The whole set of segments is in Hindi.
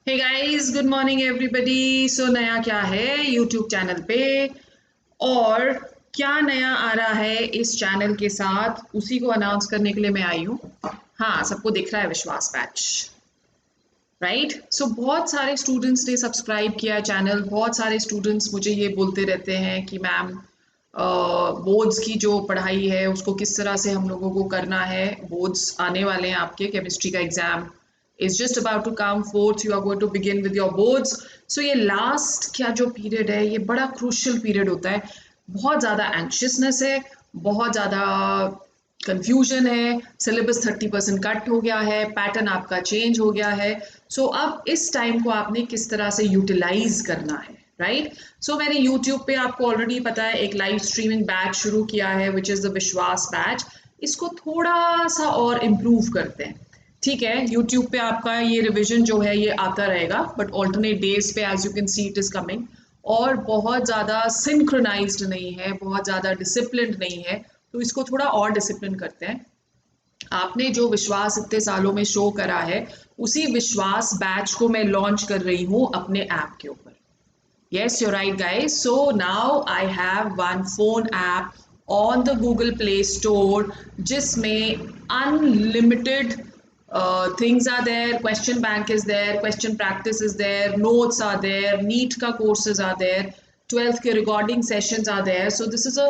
हे guys, good morning everybody. So नया क्या है यूट्यूब चैनल पे और क्या नया आ रहा है इस चैनल के साथ, उसी को अनाउंस करने के लिए मैं आई हूँ। हाँ, सबको दिख रहा है विश्वास बैच, राइट? सो बहुत सारे स्टूडेंट्स ने सब्सक्राइब किया चैनल। बहुत सारे स्टूडेंट्स मुझे ये बोलते रहते हैं कि मैम बोर्ड्स की जो पढ़ाई है उसको किस तरह से हम लोगों को करना है। बोर्ड्स आने वाले हैं, आपके केमिस्ट्री का exam is just about to come forth. You are going to begin with your boards. So ये लास्ट क्या जो पीरियड है ये बड़ा क्रूशियल पीरियड होता है। बहुत ज़्यादा एंशियसनेस है, बहुत ज़्यादा कंफ्यूजन है। सिलेबस 30% कट हो गया है, पैटर्न आपका चेंज हो गया है। सो अब इस टाइम को आपने किस तरह से यूटिलाइज करना है, राइट? सो मैंने यूट्यूब पे, आपको ऑलरेडी पता है, एक लाइव स्ट्रीमिंग बैच शुरू किया है विच इज़ द विश्वास बैच। इसको थोड़ा सा और इम्प्रूव करते हैं। ठीक है, यूट्यूब पे आपका ये रिवीजन जो है ये आता रहेगा, बट ऑल्टरनेट डेज पे as you can see it is coming. और बहुत ज़्यादा सिंक्रोनाइज्ड नहीं है, बहुत ज़्यादा डिसिप्लिन नहीं है, तो इसको थोड़ा और डिसिप्लिन करते हैं। आपने जो विश्वास इतने सालों में शो करा है, उसी विश्वास बैच को मैं लॉन्च कर रही हूँ अपने ऐप के ऊपर। Yes, you're right, guys. So now I have one phone app on the Google Play Store, जिसमें unlimited things are there. Question bank is there, question practice is there, notes are there, NEET का courses are there, 12th के recording sessions are there. So this is a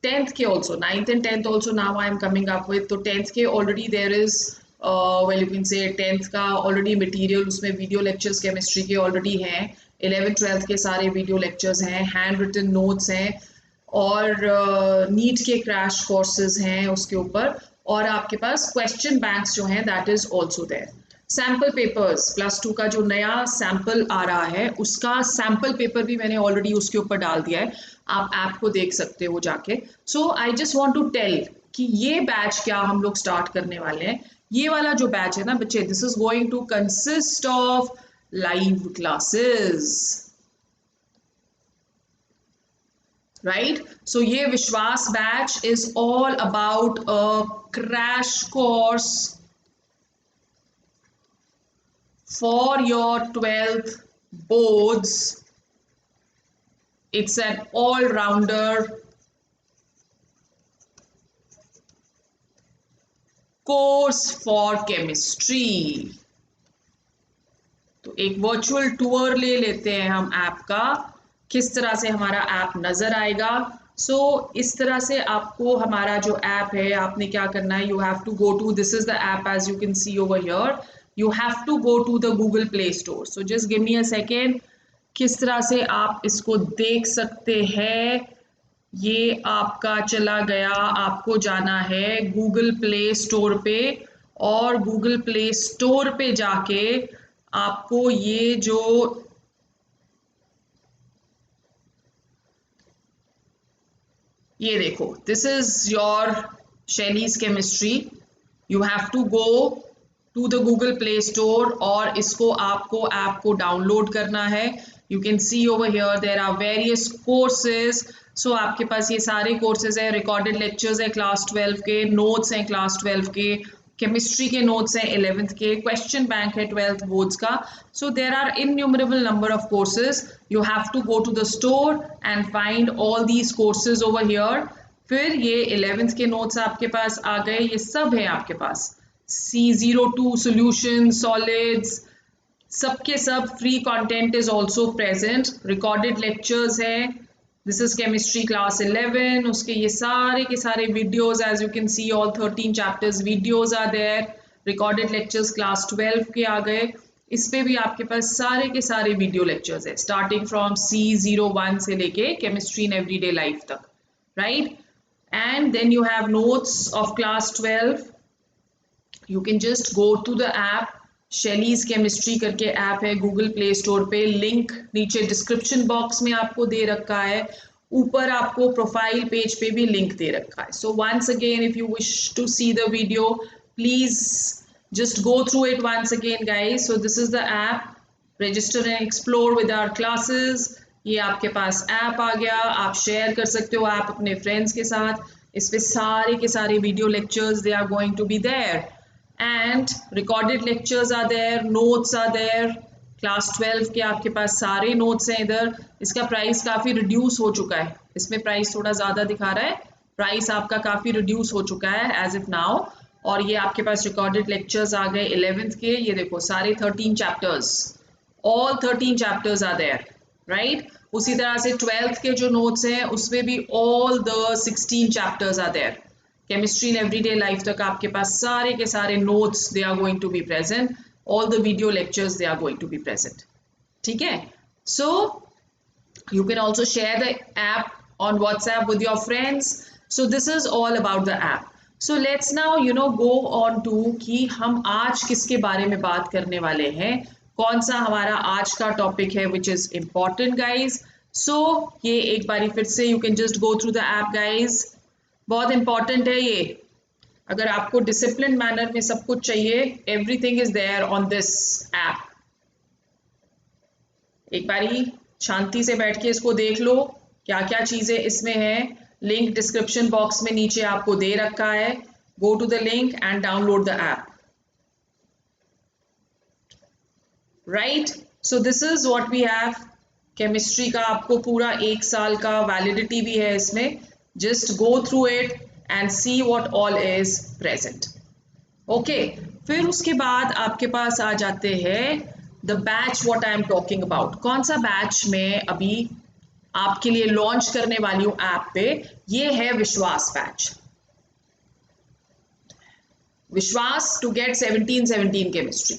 10th के also, 9th and 10th also now I am coming up with. तो 10th के already there is well, you can say 10th का already material, उसमें video lectures chemistry के already हैं। 11th 12th के सारे वीडियो लेक्चर्स हैं, हैंड रिटन नोट्स हैं, और नीट के क्रैश कोर्सेज हैं उसके ऊपर। और आपके पास क्वेश्चन बैंक्स जो हैं that is also there. Sample papers, +2 का जो नया सैम्पल आ रहा है उसका सैम्पल पेपर भी मैंने ऑलरेडी उसके ऊपर डाल दिया है, आप ऐप को देख सकते हो जाके। So I just want to tell कि ये बैच क्या हम लोग स्टार्ट करने वाले हैं। ये वाला जो बैच है ना बच्चे, this is going to consist of live classes, right? So ये Vishwas batch is all about a crash course for your 12th boards. It's an all-rounder course for chemistry. तो एक वर्चुअल टूर ले लेते हैं हम ऐप का, किस तरह से हमारा ऐप नज़र आएगा। सो इस तरह से आपको हमारा जो ऐप है, आपने क्या करना है, you have to go to, this is the app as you can see over here, you have to go to the Google Play Store. So just give me a second, किस तरह से आप इसको देख सकते हैं। ये आपका चला गया, आपको जाना है गूगल प्ले स्टोर पे, और गूगल प्ले स्टोर पे जाके आपको ये जो ये देखो, this is your Shelly's chemistry. You have to go to the Google Play Store और इसको आपको ऐप को डाउनलोड करना है। You can see over here there are various courses. So आपके पास ये सारे कोर्सेज है, रिकॉर्डेड लेक्चर्स है क्लास 12 के, नोट्स हैं क्लास 12 के, केमिस्ट्री के नोट्स हैं 11th के, क्वेश्चन बैंक है 12th बोर्ड्स का। So there are innumerable number of courses. You have to go to the store and find all these courses over here. फिर ये 11th के नोट्स आपके पास आ गए, ये सब है आपके पास। C02 solution solids, सबके सब free content is also present. Recorded lectures है, दिस इज केमिस्ट्री क्लास 11, उसके ये सारे के सारे videos, as you can see all 13 chapters videos are there. Recorded lectures class 12 के आ गए, इस पे भी आपके पास सारे के सारे वीडियो लेक्चर्स है, स्टार्टिंग फ्रॉम C01 से लेके केमिस्ट्री इन एवरीडे लाइफ तक, right? And then you have notes of class 12। You can just go to the app, Shailee's chemistry करके ऐप है गूगल प्ले स्टोर पे, लिंक नीचे डिस्क्रिप्शन बॉक्स में आपको दे रखा है, ऊपर आपको प्रोफाइल पेज पे भी लिंक दे रखा है। So once again, if you wish to see the video, please just go through it once again, guys. So this is the app, register and explore with our classes. ये आपके पास ऐप आ गया, आप शेयर कर सकते हो ऐप अपने फ्रेंड्स के साथ। इस पे सारे के सारे video lectures they are going to be there, and recorded lectures are there, notes are there, class 12 के आपके पास सारे नोट्स हैं इधर। इसका प्राइस काफ़ी रिड्यूस हो चुका है, इसमें प्राइस थोड़ा ज़्यादा दिखा रहा है, प्राइस आपका काफ़ी रिड्यूस हो चुका है एज इफ नाउ। और ये आपके पास रिकॉर्डेड लेक्चर्स आ गए 11th के, ये देखो सारे 13 chapters, all 13 chapters are there, right. उसी तरह से 12th के जो नोट्स हैं उसमें भी all the 16 chapters are there. Chemistry in everyday life तक आपके पास सारे के सारे notes they are going to be present, all the video lectures they are going to be present, ठीक है। सो you can also share the app on WhatsApp with your friends. So this is all about the app. So let's now go on to कि हम आज किसके बारे में बात करने वाले हैं, कौन सा हमारा आज का टॉपिक है which is important guys. So ये एक बारी फिर से you can just go through the app guys, बहुत important है ये। अगर आपको डिसिप्लिन मैनर में सब कुछ चाहिए, everything is there on this app. एक बारी शांति से बैठ के इसको देख लो, क्या क्या चीजें इसमें हैं। लिंक डिस्क्रिप्शन बॉक्स में नीचे आपको दे रखा है, go to the link and download the app, right. So this is what we have. Chemistry का आपको पूरा 1 साल का वैलिडिटी भी है इसमें, just go through it and see what all is present, okay. फिर उसके बाद आपके पास आ जाते हैं the batch what I am talking about. कौन सा बैच मैं अभी आपके लिए लॉन्च करने वाली हूं ऐप पे, ये है Vishwas batch. Vishwas to get 1717 chemistry,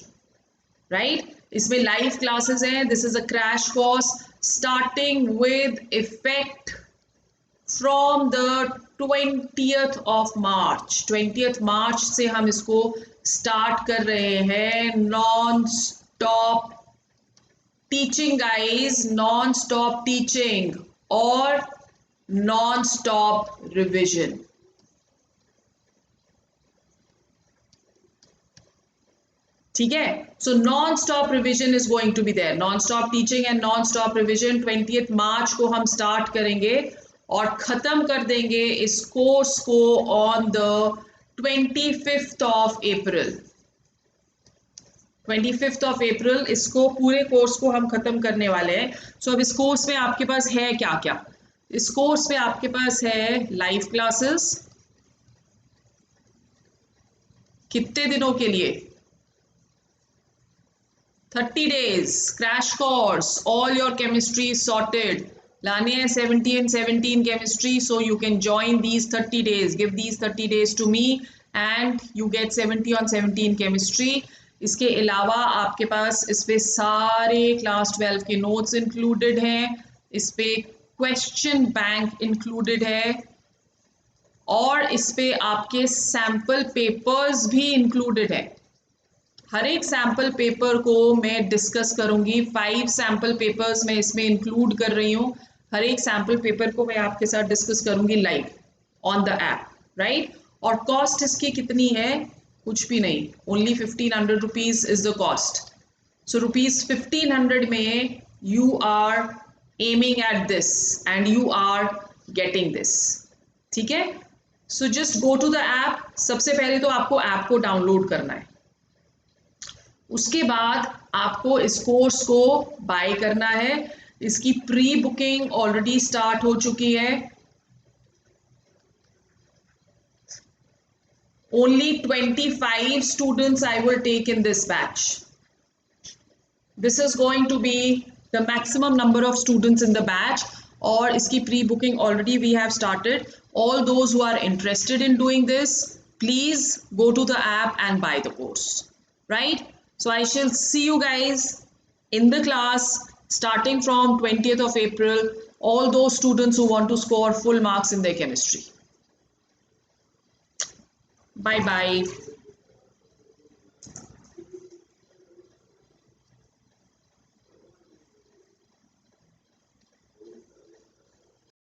right. इसमें लाइव क्लासेस हैं, this is a crash course starting with effect from the 20th of March। 20th March से हम इसको स्टार्ट कर रहे हैं। Non stop teaching guys, non stop teaching और नॉन स्टॉप रिविजन, ठीक है। So non stop revision is going to be there, non stop teaching and non stop revision. 20th March को हम स्टार्ट करेंगे और खत्म कर देंगे इस कोर्स को on the 25th of April। 25th of April इसको पूरे कोर्स को हम खत्म करने वाले हैं। सो अब इस कोर्स में आपके पास है क्या क्या, इस कोर्स में आपके पास है लाइव क्लासेस, कितने दिनों के लिए, 30 days crash course, all your chemistry sorted. लाने हैं 70 and 17 chemistry, so you can join these 30 days, give these 30 days to me and you get 70 on 17 chemistry. इसके अलावा आपके पास इस पे सारे क्लास 12 के नोट्स इंक्लूडेड हैं, इस पे क्वेश्चन बैंक इंक्लूडेड है और इस पे आपके सैंपल पेपर्स भी इंक्लूडेड है। हर एक सैंपल पेपर को मैं डिस्कस करूंगी, 5 सैंपल पेपर्स मैं इसमें इंक्लूड कर रही हूँ। हर एक सैंपल पेपर को मैं आपके साथ डिस्कस करूंगी live on the app, right. और कॉस्ट इसकी कितनी है, कुछ भी नहीं, only 1500 rupees is the cost. So rupees 1500 में you are aiming at this and you are getting this, ठीक है। So just go to the app. सबसे पहले तो आपको ऐप को डाउनलोड करना है, उसके बाद आपको इस कोर्स को बाय करना है। इसकी प्री बुकिंग ऑलरेडी स्टार्ट हो चुकी है। Only 25 students I will take in this batch. This is going to be the maximum number of students in the batch. और इसकी pre booking already we have started. All those who are interested in doing this, please go to the app and buy the course, right? So I shall see you guys in the class starting from 20th of April. All those students who want to score full marks in their chemistry. Bye bye.